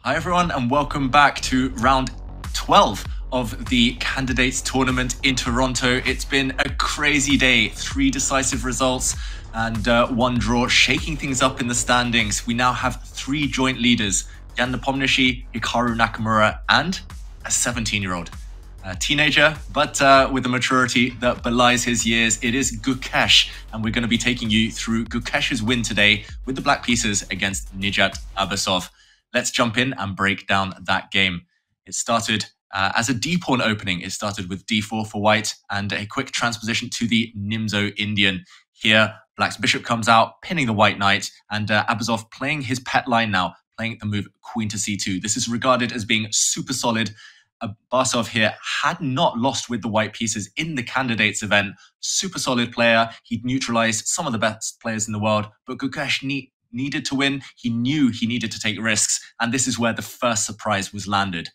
Hi everyone and welcome back to round 12 of the Candidates Tournament in Toronto. It's been a crazy day, 3 decisive results and 1 draw, shaking things up in the standings. We now have 3 joint leaders, Jan Nepomniachtchi, Hikaru Nakamura and a 17-year-old. Teenager, but with a maturity that belies his years. It is Gukesh, and we're going to be taking you through Gukesh's win today with the black pieces against Nijat Abasov. Let's jump in and break down that game. It started as a d-pawn opening. It started with d4 for white and a quick transposition to the Nimzo Indian. Here, black's bishop comes out, pinning the white knight, and Abasov playing his pet line now, playing the move queen to c2. This is regarded as being super solid. Abasov here had not lost with the white pieces in the candidates event. Super solid player. He'd neutralized some of the best players in the world, but Gukesh needed to win. He knew he needed to take risks, and this is where the first surprise was landed.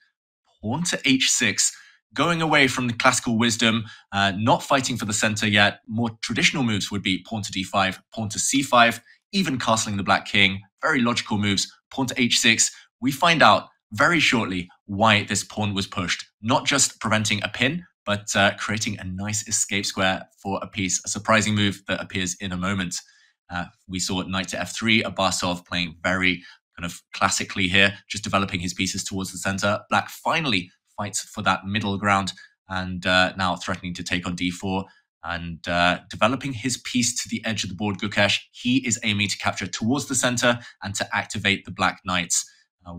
Pawn to h6, going away from the classical wisdom, not fighting for the center yet. More traditional moves would be pawn to d5, pawn to c5, even castling the black king. Very logical moves. Pawn to h6. We find out very shortly why this pawn was pushed. Not just preventing a pin, but creating a nice escape square for a piece. A surprising move that appears in a moment. We saw knight to f3, Abasov playing very kind of classically here, just developing his pieces towards the center. Black finally fights for that middle ground and now threatening to take on d4 and developing his piece to the edge of the board. Gukesh, he is aiming to capture towards the center and to activate the black knights.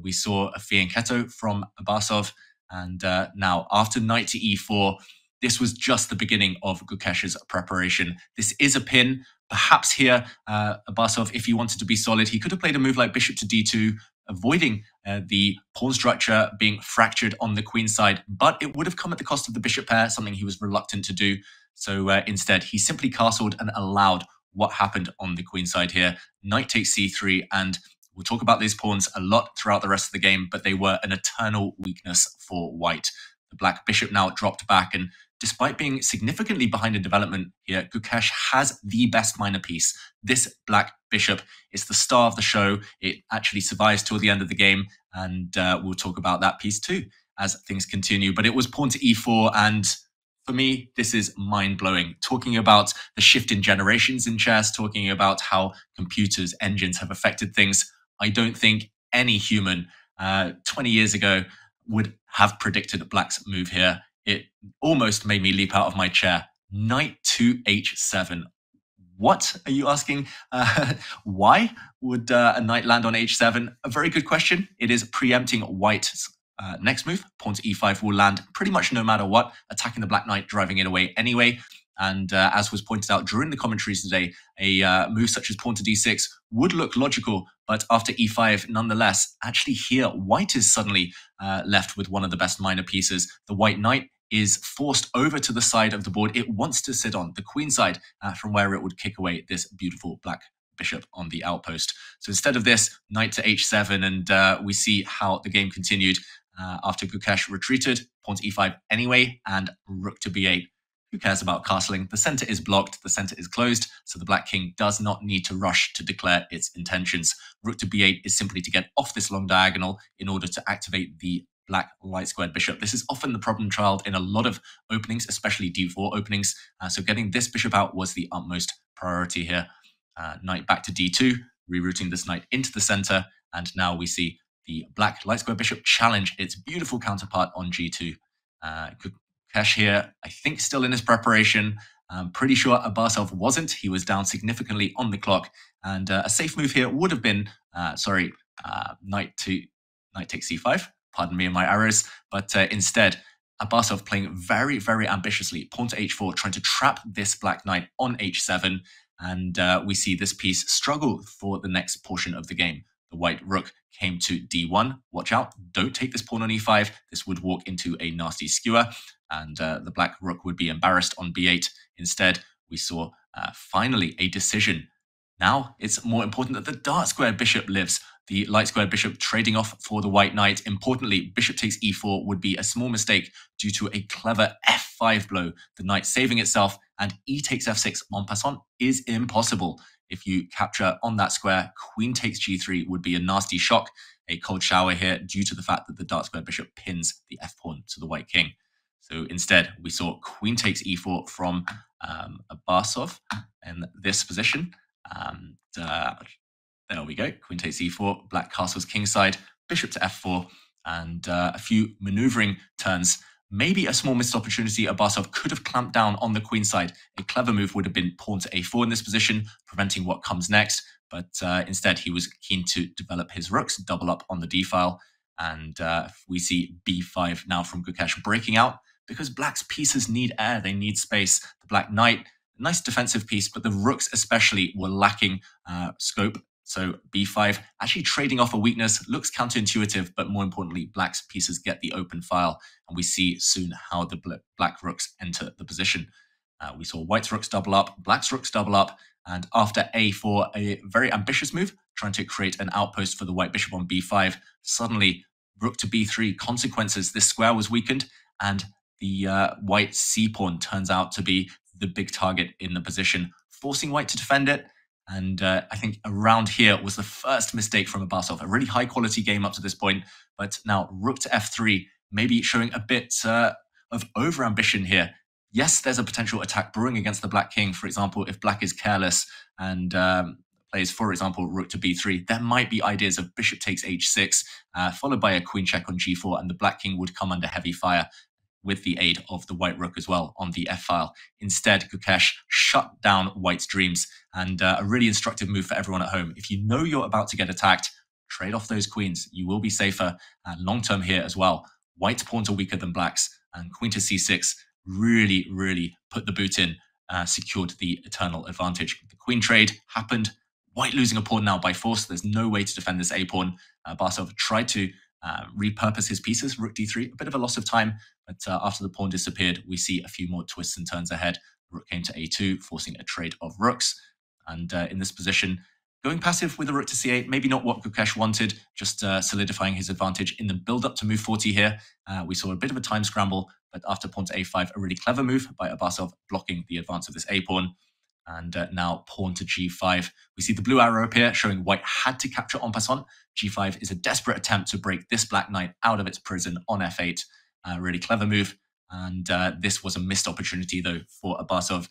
We saw a fianchetto from Abasov, and now after knight to e4, this was just the beginning of Gukesh's preparation. This is a pin. Perhaps here, Abasov, if he wanted to be solid, he could have played a move like bishop to d2, avoiding the pawn structure being fractured on the queen side, but it would have come at the cost of the bishop pair, something he was reluctant to do. So instead, he simply castled and allowed what happened on the queen side here. Knight takes c3, and we'll talk about these pawns a lot throughout the rest of the game, but they were an eternal weakness for white. The black bishop now dropped back, and despite being significantly behind in development here, Gukesh has the best minor piece. This black bishop is the star of the show. It actually survives till the end of the game, and we'll talk about that piece too as things continue. But it was pawn to e4, and for me, this is mind-blowing. Talking about the shift in generations in chess, talking about how computers, engines have affected things, I don't think any human 20 years ago would have predicted black's move here. It almost made me leap out of my chair. Knight to h7. What are you asking? Why would a knight land on h7? A very good question. It is preempting white's next move. Pawn to e5 will land pretty much no matter what, attacking the black knight, driving it away anyway. And as was pointed out during the commentaries today, a move such as pawn to d6 would look logical, but after e5, nonetheless, actually here, white is suddenly left with one of the best minor pieces. The white knight is forced over to the side of the board it wants to sit on, the queen side, from where it would kick away this beautiful black bishop on the outpost. So instead of this, knight to h7, and we see how the game continued after Gukesh retreated, pawn to e5 anyway, and rook to b8. Who cares about castling? The center is blocked, the center is closed, so the black king does not need to rush to declare its intentions. Rook to b8 is simply to get off this long diagonal in order to activate the black light squared bishop. This is often the problem child in a lot of openings, especially d4 openings, so getting this bishop out was the utmost priority here. Knight back to d2, rerouting this knight into the center, and now we see the black light squared bishop challenge its beautiful counterpart on g2. Gukesh here, I think, still in his preparation. I'm pretty sure Abasov wasn't. He was down significantly on the clock, and a safe move here would have been, knight takes c5. Pardon me and my errors, but instead, Abasov playing very, very ambitiously. Pawn to h4, trying to trap this black knight on h7, and we see this piece struggle for the next portion of the game. The white rook came to d1. Watch out, don't take this pawn on e5. This would walk into a nasty skewer, and the black rook would be embarrassed on b8. Instead, we saw finally a decision. Now it's more important that the dark squared bishop lives. The light squared bishop trading off for the white knight. Importantly, bishop takes e4 would be a small mistake due to a clever f5 blow. The knight saving itself, and e takes f6 en passant is impossible. If you capture on that square, queen takes g3 would be a nasty shock. a cold shower here due to the fact that the dark square bishop pins the f-pawn to the white king. So instead, we saw queen takes e4 from Abasov in this position. And there we go. Queen takes e4, black castles kingside, bishop to f4, and a few maneuvering turns. Maybe a small missed opportunity. Abasov could have clamped down on the queen side. A clever move would have been pawn to a4 in this position, preventing what comes next. But instead, he was keen to develop his rooks, double up on the d file. And we see b5 now from Gukesh breaking out because black's pieces need air. They need space. The black knight, nice defensive piece, but the rooks especially were lacking scope. So b5 actually trading off a weakness, looks counterintuitive, but more importantly, black's pieces get the open file. And we see soon how the black rooks enter the position. We saw white's rooks double up, black's rooks double up, and after a4, a very ambitious move, trying to create an outpost for the white bishop on b5, suddenly rook to b3, consequences, this square was weakened, and the white c-pawn turns out to be the big target in the position, forcing white to defend it. And I think around here was the first mistake from Abasov. A really high-quality game up to this point, but now rook to f3, maybe showing a bit of over-ambition here. Yes, there's a potential attack brewing against the black king. For example, if black is careless and plays, for example, rook to b3, there might be ideas of bishop takes h6, followed by a queen check on g4, and the black king would come under heavy fire with the aid of the white rook as well on the f-file. Instead, Gukesh shut down white's dreams, and a really instructive move for everyone at home. If you know you're about to get attacked, trade off those queens. You will be safer long-term here as well. White's pawns are weaker than black's, and queen to c6 really, really put the boot in, secured the eternal advantage. The queen trade happened. White losing a pawn now by force. There's no way to defend this a-pawn. Abasov tried to repurpose his pieces, rook d3, a bit of a loss of time, but after the pawn disappeared, we see a few more twists and turns ahead. Rook came to a2, forcing a trade of rooks, and in this position, going passive with a rook to c8, maybe not what Gukesh wanted, just solidifying his advantage in the build-up to move 40 here. We saw a bit of a time scramble, but after pawn to a5, a really clever move by Abasov, blocking the advance of this a-pawn. And now pawn to g5. We see the blue arrow appear, showing white had to capture en passant. g5 is a desperate attempt to break this black knight out of its prison on f8. Really clever move. And this was a missed opportunity, though, for Abasov.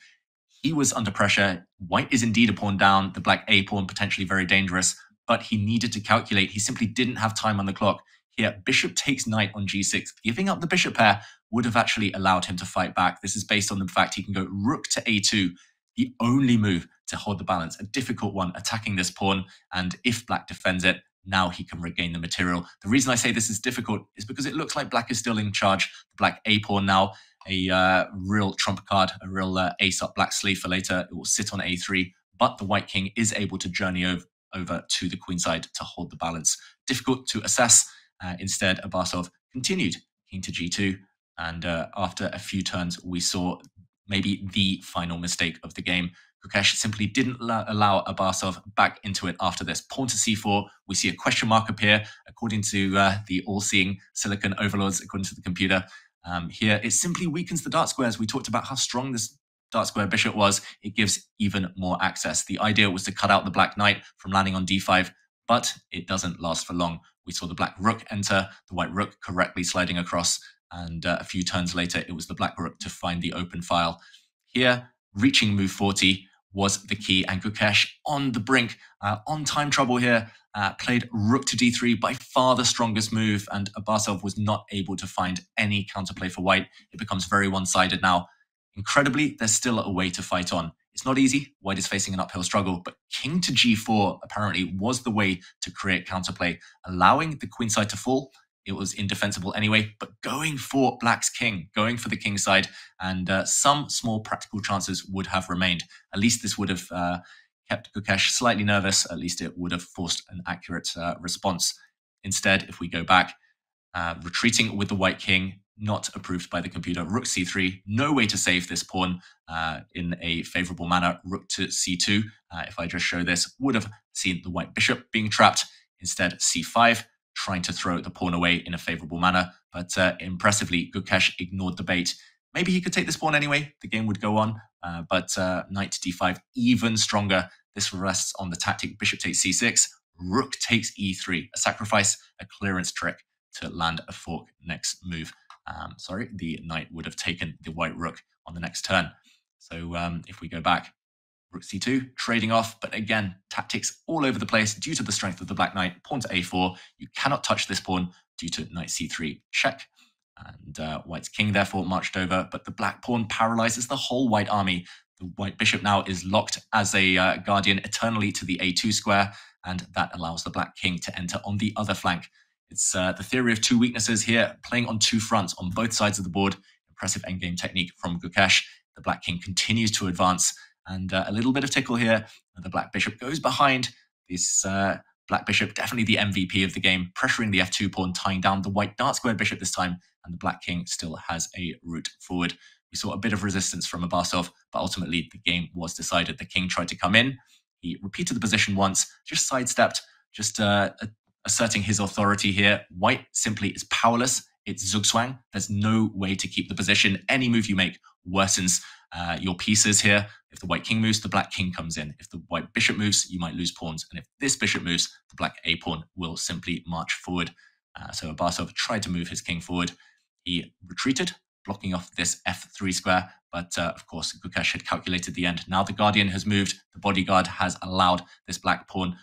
He was under pressure. White is indeed a pawn down. The black a-pawn potentially very dangerous, but he needed to calculate. He simply didn't have time on the clock. Here, bishop takes knight on g6. Giving up the bishop pair would have actually allowed him to fight back. This is based on the fact he can go rook to a2, the only move to hold the balance, a difficult one, attacking this pawn, and if black defends it, now he can regain the material. The reason I say this is difficult is because it looks like black is still in charge. The black a-pawn now, a real trump card, a real ace-up black sleeve for later. It will sit on a3, but the white king is able to journey over to the queenside to hold the balance. Difficult to assess. Instead, Abasov continued king to g2, and after a few turns, we saw maybe the final mistake of the game. Gukesh simply didn't allow Abasov back into it after this. Pawn to c4, we see a question mark appear, according to the all-seeing silicon overlords, according to the computer. Here, it simply weakens the dark squares. We talked about how strong this dark square bishop was. It gives even more access. The idea was to cut out the black knight from landing on d5, but it doesn't last for long. We saw the black rook enter, the white rook correctly sliding across, and a few turns later, it was the black rook to find the open file. Here, reaching move 40 was the key, and Gukesh on the brink, on time trouble here, played rook to d3, by far the strongest move, and Abasov was not able to find any counterplay for white. It becomes very one-sided now. Incredibly, there's still a way to fight on. It's not easy. White is facing an uphill struggle, but king to g4 apparently was the way to create counterplay, allowing the queenside to fall. It was indefensible anyway, but going for black's king, going for the king side, and some small practical chances would have remained. At least this would have kept Gukesh slightly nervous. At least it would have forced an accurate response. Instead, if we go back, retreating with the white king, not approved by the computer. Rook c3, no way to save this pawn in a favorable manner. Rook to c2, if I just show this, would have seen the white bishop being trapped. Instead, c5, trying to throw the pawn away in a favorable manner. But impressively, Gukesh ignored the bait. Maybe he could take this pawn anyway. The game would go on. But knight to d5, even stronger. This rests on the tactic bishop takes c6. rook takes e3, a sacrifice, a clearance trick to land a fork next move. Sorry, the knight would have taken the white rook on the next turn. So if we go back, rook c2, trading off, but again, tactics all over the place due to the strength of the black knight. Pawn to a4, you cannot touch this pawn due to knight c3 check. And white's king therefore marched over, but the black pawn paralyzes the whole white army. The white bishop now is locked as a guardian eternally to the a2 square, and that allows the black king to enter on the other flank. It's the theory of two weaknesses here, playing on two fronts on both sides of the board. Impressive endgame technique from Gukesh. The black king continues to advance, and a little bit of tickle here. The black bishop goes behind. This black bishop, definitely the MVP of the game, pressuring the f2 pawn, tying down the white dark squared bishop this time, and the black king still has a route forward. We saw a bit of resistance from Abasov, but ultimately the game was decided. The king tried to come in. He repeated the position once, just sidestepped, just asserting his authority here. White simply is powerless. It's zugzwang. There's no way to keep the position. Any move you make worsens your pieces here. If the white king moves, the black king comes in. If the white bishop moves, you might lose pawns. And if this bishop moves, the black a pawn will simply march forward. So Abasov tried to move his king forward. He retreated, blocking off this f3 square. But of course, Gukesh had calculated the end. Now the guardian has moved. The bodyguard has allowed this black pawn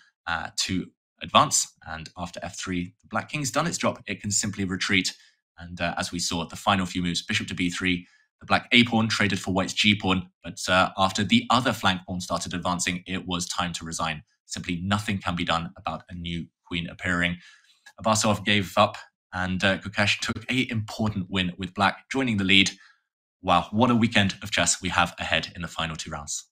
to advance. And after f3, the black king's done its job. It can simply retreat. And as we saw, the final few moves, bishop to b3, the black a pawn traded for white's g pawn. But after the other flank pawn started advancing, it was time to resign. Simply nothing can be done about a new queen appearing. Abasov gave up, and Gukesh took an important win with black, joining the lead. Wow, what a weekend of chess we have ahead in the final two rounds.